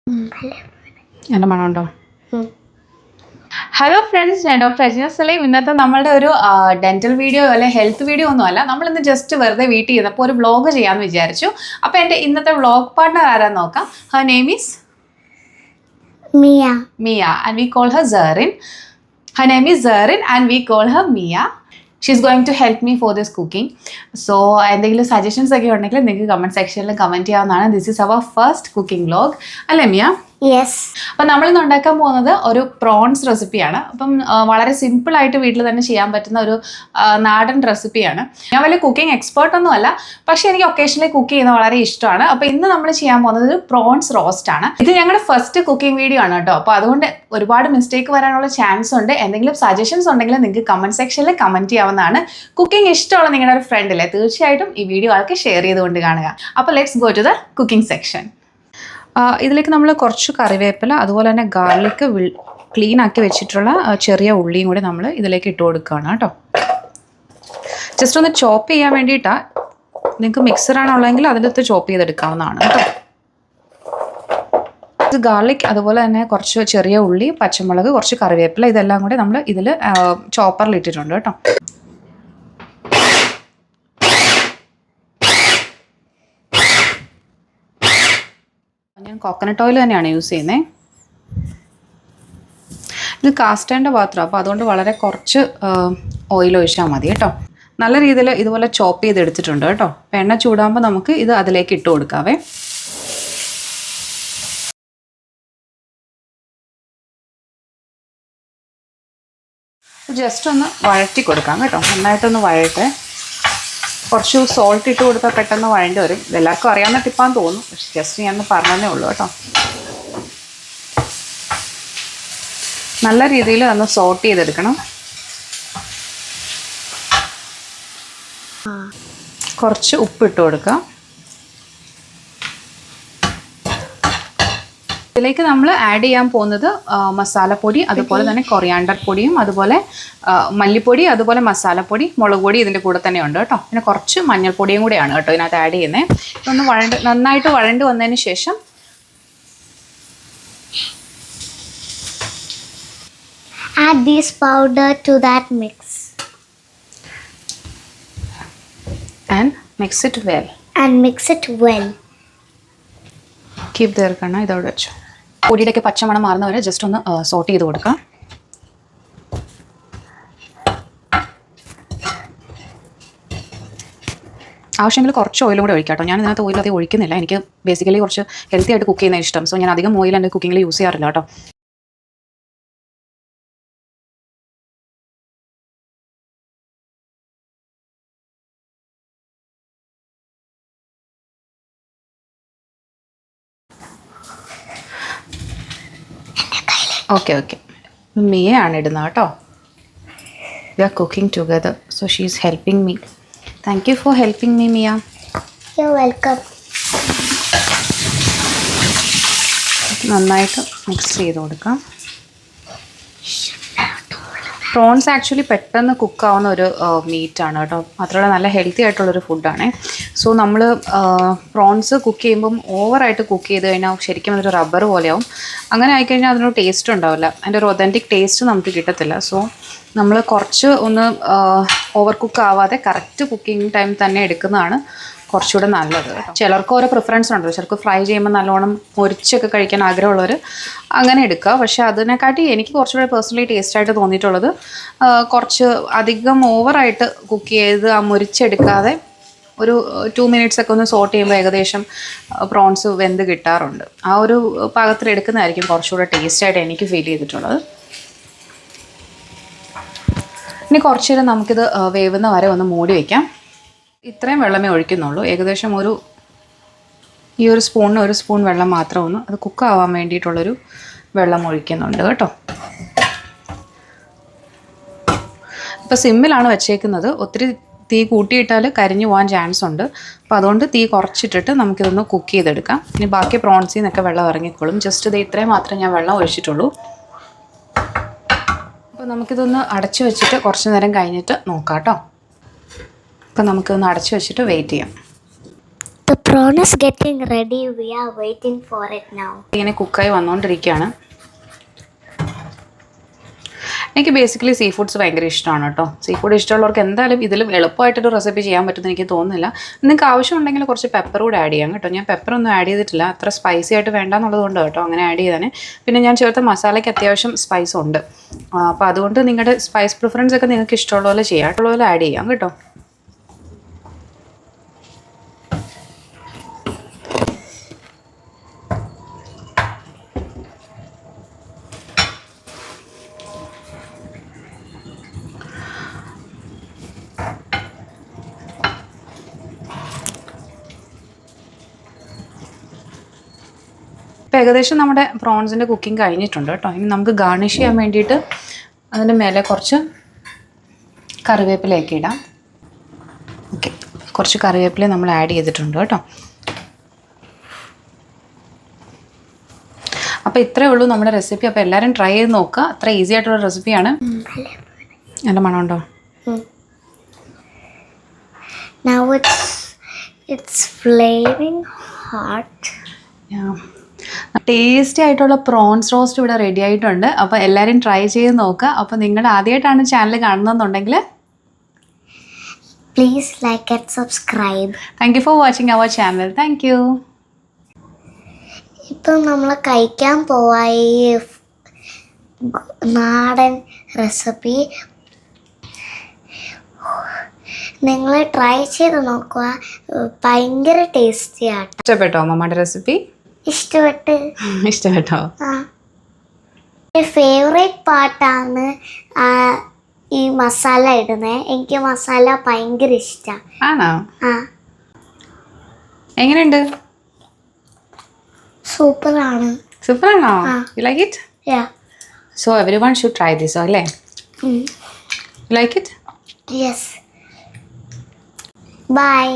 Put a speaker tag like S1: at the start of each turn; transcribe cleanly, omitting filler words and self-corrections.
S1: എൻ്റെ മണമുണ്ടോ? Hello friends, ഞാൻ doctor Ajna Saleem. ഇന്നത്തെ നമ്മളുടെ ഒരു ഡെന്റൽ വീഡിയോ അല്ലെ ഹെൽത്ത് വീഡിയോ ഒന്നുമല്ല. നമ്മളിന്ന് ജസ്റ്റ് വെറുതെ വീട്ടിൽ ചെയ്തപ്പോൾ ഒരു വ്ളോഗ് ചെയ്യാമെന്ന് വിചാരിച്ചു. അപ്പോൾ എൻ്റെ ഇന്നത്തെ വ്ളോഗ് പാർട്ട്ണർ ആരാന്ന് നോക്കാം. Her name is Mia, and we call her Zarin. Her name is Zarin and we call her Mia. She's going to help me for this cooking. So എന്തെങ്കിലും സജഷൻസ് ഒക്കെ ഉണ്ടെങ്കിൽ നിങ്ങൾക്ക് കമൻറ്റ് സെക്ഷനിൽ comment ചെയ്യാവുന്നതാണ്. This is our first cooking vlog അല്ലേ Mia?
S2: Yes.
S1: അപ്പം നമ്മളിന്ന് ഉണ്ടാക്കാൻ പോകുന്നത് ഒരു പ്രോൺസ് റെസിപ്പിയാണ്. അപ്പം വളരെ സിമ്പിളായിട്ട് വീട്ടിൽ തന്നെ ചെയ്യാൻ പറ്റുന്ന ഒരു നാടൻ റെസിപ്പിയാണ്. ഞാൻ വലിയ കുക്കിംഗ് എക്സ്പേർട്ട് ഒന്നും അല്ല, പക്ഷേ എനിക്ക് ഒക്കേഷണലി കുക്ക് ചെയ്യുന്നത് വളരെ ഇഷ്ടമാണ്. അപ്പോൾ ഇന്ന് നമ്മൾ ചെയ്യാൻ പോകുന്നത് ഒരു പ്രോൺസ് റോസ്റ്റ് ആണ്. ഇത് ഞങ്ങളുടെ ഫസ്റ്റ് കുക്കിംഗ് വീഡിയോ ആണ് കേട്ടോ. അപ്പോൾ അതുകൊണ്ട് ഒരുപാട് മിസ്റ്റേക്ക് വരാനുള്ള ചാൻസ് ഉണ്ട്. എന്തെങ്കിലും സജഷൻസ് ഉണ്ടെങ്കിൽ നിങ്ങൾക്ക് കമൻറ്റ് സെക്ഷനിൽ കമൻറ്റ് ചെയ്യാവുന്നതാണ്. കുക്കിംഗ് ഇഷ്ടമുള്ള നിങ്ങളുടെ ഒരു ഫ്രണ്ടില്ലേ, തീർച്ചയായിട്ടും ഈ വീഡിയോ ആൾക്ക് ഷെയർ ചെയ്തുകൊണ്ട് കാണുക. അപ്പോൾ let's go to the cooking section. ഇതിലേക്ക് നമ്മൾ കുറച്ച് കറിവേപ്പില, അതുപോലെ തന്നെ ഗാർലിക്ക് ക്ലീൻ ആക്കി വെച്ചിട്ടുള്ള ചെറിയ ഉള്ളിയും കൂടി നമ്മൾ ഇതിലേക്ക് ഇട്ട് കൊടുക്കുകയാണ് കേട്ടോ. ജസ്റ്റ് ഒന്ന് ചോപ്പ് ചെയ്യാൻ വേണ്ടിയിട്ടാണ്. നിങ്ങൾക്ക് മിക്സറാണുള്ളതെങ്കിൽ അതിലത്ത് ചോപ്പ് ചെയ്തെടുക്കാവുന്നതാണ് കേട്ടോ. ഇത് ഗാർലിക്, അതുപോലെ തന്നെ കുറച്ച് ചെറിയ ഉള്ളി, പച്ചമുളക്, കുറച്ച് കറിവേപ്പില, ഇതെല്ലാം കൂടി നമ്മൾ ഇതിൽ ചോപ്പറിൽ ഇട്ടിട്ടുണ്ട് കേട്ടോ. ഞാൻ കോക്കനട്ട് ഓയിൽ തന്നെയാണ് യൂസ് ചെയ്യുന്നത്. ഇത് കാസ്റ്റേൻ്റെ പാത്രം, അപ്പോൾ അതുകൊണ്ട് വളരെ കുറച്ച് ഓയിൽ ഒഴിച്ചാൽ മതി കേട്ടോ. നല്ല രീതിയിൽ ഇതുപോലെ ചോപ്പ് ചെയ്തെടുത്തിട്ടുണ്ട് കേട്ടോ. എണ്ണ ചൂടാകുമ്പോൾ നമുക്ക് ഇത് അതിലേക്ക് ഇട്ട് കൊടുക്കാവേ. ജസ്റ്റ് ഒന്ന് വഴറ്റി കൊടുക്കാം കേട്ടോ. നന്നായിട്ടൊന്ന് വഴട്ടെ. കുറച്ച് സോൾട്ട് ഇട്ട് കൊടുത്താൽ പെട്ടെന്ന് വഴണ്ടി വരും. ഇതെല്ലാവർക്കും അറിയാവുന്ന ടിപ്പാന്ന് തോന്നും, പക്ഷെ ജസ്റ്റ് ഞാനൊന്ന് പറഞ്ഞതേ ഉള്ളൂ കേട്ടോ. നല്ല രീതിയിൽ ഒന്ന് സോട്ട് ചെയ്തെടുക്കണം. കുറച്ച് ഉപ്പിട്ട് കൊടുക്കാം. ഇതിലേക്ക് നമ്മൾ ആഡ് ചെയ്യാൻ പോകുന്നത് മസാലപ്പൊടി, അതുപോലെ തന്നെ കൊറിയാണ്ടർ പൊടിയും, അതുപോലെ മല്ലിപ്പൊടി, അതുപോലെ മസാലപ്പൊടി, മുളക് പൊടി ഇതിൻ്റെ കൂടെ തന്നെ ഉണ്ട് കേട്ടോ. പിന്നെ കുറച്ച് മഞ്ഞൾപ്പൊടിയും കൂടെയാണ് കേട്ടോ ഇതിനകത്ത് ആഡ് ചെയ്യുന്നത്. ഇതൊന്ന് നന്നായിട്ട് വഴണ്ട് വന്നതിന് ശേഷം
S2: add this powder to that mix
S1: and mix it well. Keep there കണ്ണ ഇതോടെ വെച്ചു. പൊടിയുടെയൊക്കെ പച്ചമണം മാറുന്നവരെ ജസ്റ്റ് ഒന്ന് സോട്ട് ചെയ്ത് കൊടുക്കാം. ആവശ്യമെങ്കിൽ കുറച്ച് ഓയിലും കൂടെ ഒഴിക്കാം കേട്ടോ. ഞാൻ ഇതിനകത്ത് ഓയിൽ അധികം ഒഴിക്കുന്നില്ല. എനിക്ക് ബേസിക്കലി കുറച്ച് ഹെൽത്തി ആയിട്ട് കുക്ക് ചെയ്യുന്ന ഇഷ്ടം. സോ ഞാൻ അധികം ഓയിൽ എൻ്റെ കുക്കിങ്ങിൽ യൂസ് ചെയ്യാറില്ല കേട്ടോ. ഓക്കെ മിയയാണ് ഇടുന്നത് കേട്ടോ. We are cooking together, so she is helping me. Thank you for helping me Mia.
S2: You welcome.
S1: നന്നായിട്ട് മിക്സ് ചെയ്ത് കൊടുക്കാം. പ്രോൺസ് ആക്ച്വലി പെട്ടെന്ന് കുക്കാവുന്ന ഒരു മീറ്റാണ് കേട്ടോ. മാത്രമല്ല നല്ല ഹെൽത്തി ആയിട്ടുള്ളൊരു ഫുഡാണ്. സോ നമ്മൾ പ്രോൺസ് കുക്ക് ചെയ്യുമ്പം ഓവറായിട്ട് കുക്ക് ചെയ്ത് കഴിഞ്ഞാൽ ശരിക്കും അതൊരു റബ്ബർ പോലെയാവും. അങ്ങനെ ആയിക്കഴിഞ്ഞാൽ അതിനൊരു ടേസ്റ്റ് ഉണ്ടാവില്ല. അതിൻ്റെ ഒരു ഒതൻറ്റിക് ടേസ്റ്റ് നമുക്ക് കിട്ടത്തില്ല. സോ നമ്മൾ കുറച്ച് ഒന്ന് ഓവർ കുക്ക് ആവാതെ കറക്റ്റ് കുക്കിംഗ് ടൈം തന്നെ എടുക്കുന്നതാണ് കുറച്ചുകൂടെ നല്ലത് കേട്ടോ. ചിലർക്ക് ഓരോ പ്രിഫറൻസ് ഉണ്ടല്ലോ. ചിലർക്ക് ഫ്രൈ ചെയ്യുമ്പോൾ നല്ലോണം മുരിച്ചൊക്കെ കഴിക്കാൻ ആഗ്രഹമുള്ളവർ അങ്ങനെ എടുക്കുക. പക്ഷേ അതിനെക്കാട്ടി എനിക്ക് കുറച്ചുകൂടെ പേഴ്സണലി ടേസ്റ്റായിട്ട് തോന്നിയിട്ടുള്ളത് കുറച്ച് അധികം ഓവറായിട്ട് കുക്ക് ചെയ്ത് ആ മുരിച്ചെടുക്കാതെ ഒരു 2 minutes ഒക്കെ ഒന്ന് സോട്ട് ചെയ്യുമ്പോൾ ഏകദേശം പ്രോൺസ് വെന്ത് കിട്ടാറുണ്ട്. ആ ഒരു പാകത്തിൽ എടുക്കുന്നതായിരിക്കും കുറച്ചുകൂടെ ടേസ്റ്റായിട്ട് എനിക്ക് ഫീൽ ചെയ്തിട്ടുള്ളത്. ഇനി കുറച്ച് നേരം നമുക്കിത് വേവുന്ന വരെ ഒന്ന് മൂടി വയ്ക്കാം. ഇത്രയും വെള്ളമേ ഒഴിക്കുന്നുള്ളൂ. ഏകദേശം ഈ ഒരു സ്പൂണിന് 1 സ്പൂൺ വെള്ളം മാത്രം ഒന്ന് അത് കുക്കാവാൻ വേണ്ടിയിട്ടുള്ളൊരു വെള്ളം ഒഴിക്കുന്നുണ്ട് കേട്ടോ. ഇപ്പോൾ സിമ്മിലാണ് വെച്ചേക്കുന്നത്. ഒത്തിരി തീ കൂട്ടിയിട്ടാൽ കരിഞ്ഞു പോകാൻ ചാൻസ് ഉണ്ട്. അപ്പോൾ അതുകൊണ്ട് തീ കുറച്ചിട്ടിട്ട് നമുക്കിതൊന്ന് കുക്ക് ചെയ്തെടുക്കാം. ഇനി ബാക്കി പ്രോൺസിൽ നിന്നൊക്കെ വെള്ളം ഇറങ്ങിക്കോളും. ജസ്റ്റ് ഇത് ഇത്രയും മാത്രമേ ഞാൻ വെള്ളം ഒഴിച്ചിട്ടുള്ളൂ. അപ്പോൾ നമുക്കിതൊന്ന് അടച്ചു വെച്ചിട്ട് കുറച്ച് നേരം കഴിഞ്ഞിട്ട് നോക്കാം കേട്ടോ. അപ്പോൾ നമുക്കിതൊന്ന് അടച്ചു വെച്ചിട്ട് വെയിറ്റ് ചെയ്യാം.
S2: The prawn is getting ready. We are waiting for it now.
S1: ഇങ്ങനെ കുക്കായി വന്നുകൊണ്ടിരിക്കുകയാണ്. എനിക്ക് ബേസിക്കലി സീ ഫുഡ്സ് ഭയങ്കര ഇഷ്ടമാണ് കേട്ടോ. സീ ഫുഡ് ഇഷ്ടമുള്ളവർക്ക് എന്തായാലും ഇതിലും എളുപ്പമായിട്ടൊരു റെസിപ്പി ചെയ്യാൻ പറ്റുമെന്ന് എനിക്ക് തോന്നുന്നില്ല. നിങ്ങൾക്ക് ആവശ്യമുണ്ടെങ്കിൽ കുറച്ച് പെപ്പർ കൂടെ ആഡ് ചെയ്യാം കേട്ടോ. ഞാൻ പെപ്പറൊന്നും ആഡ് ചെയ്തിട്ടില്ല, അത്ര സ്പൈസി ആയിട്ട് വേണ്ടാന്നുള്ളത് കൊണ്ട് കേട്ടോ അങ്ങനെ ആഡ് ചെയ്താൽ. പിന്നെ ഞാൻ ചേർത്ത മസാലയ്ക്ക് അത്യാവശ്യം സ്പൈസ് ഉണ്ട്. അപ്പോൾ അതുകൊണ്ട് നിങ്ങളുടെ സ്പൈസ് പ്രിഫറൻസ് ഒക്കെ നിങ്ങൾക്ക് ഇഷ്ടമുള്ള പോലെ ചെയ്യാം, ഇഷ്ടമുള്ള പോലെ ആഡ് ചെയ്യാം കേട്ടോ. ഇപ്പോൾ ഏകദേശം നമ്മുടെ പ്രോൺസിൻ്റെ കുക്കിംഗ് കഴിഞ്ഞിട്ടുണ്ട് കേട്ടോ. ഇനി നമുക്ക് ഗാർണിഷ് ചെയ്യാൻ വേണ്ടിയിട്ട് അതിൻ്റെ മേലെ കുറച്ച് കറിവേപ്പിലയൊക്കെ ഇടാം. ഓക്കെ, കുറച്ച് കറിവേപ്പില നമ്മൾ ആഡ് ചെയ്തിട്ടുണ്ട് കേട്ടോ. അപ്പോൾ ഇത്രയേ ഉള്ളൂ നമ്മുടെ റെസിപ്പി. അപ്പോൾ എല്ലാവരും ട്രൈ ചെയ്ത് നോക്കുക. അത്ര ഈസി ആയിട്ടുള്ള റെസിപ്പിയാണ്. നല്ല മണമുണ്ടോ?
S2: Now it's flaming hot.
S1: Tasty ആയിട്ടുള്ള പ്രോൺസ് റോസ്റ്റ് ഇവിടെ റെഡി ആയിട്ടുണ്ട്. അപ്പോൾ എല്ലാവരും ട്രൈ ചെയ്ത് നോക്കുക. അപ്പോൾ നിങ്ങൾ ആദ്യമായിട്ടാണ് ചാനൽ കാണുന്നതെന്നുണ്ടെങ്കിൽ
S2: please like and subscribe.
S1: Thank you for watching our channel. Thank you.
S2: ഇപ്പം നമ്മൾ കഴിക്കാൻ പോവാ ഈ നാടൻ റെസിപ്പി. നിങ്ങൾ ട്രൈ ചെയ്ത് നോക്കുക, ഭയങ്കര ടേസ്റ്റിയാട്ടോ.
S1: ഇഷ്ടപ്പെട്ടോ അമ്മമ്മയുടെ റെസിപ്പി? ഇഷ്ടപ്പെട്ടോ?
S2: ഫേവറേറ്റ് പാർട്ടാണ് ഈ മസാല ഇടുന്നത്. എനിക്ക് മസാല ഭയങ്കര ഇഷ്ടമാണ്.
S1: ആണോ? എങ്ങനെയുണ്ട്?
S2: സൂപ്പറാണ്.
S1: സൂപ്പറാണോ? You like it?
S2: Yeah.
S1: So everyone should try this, അല്ലേ? You like it?
S2: Yes. By.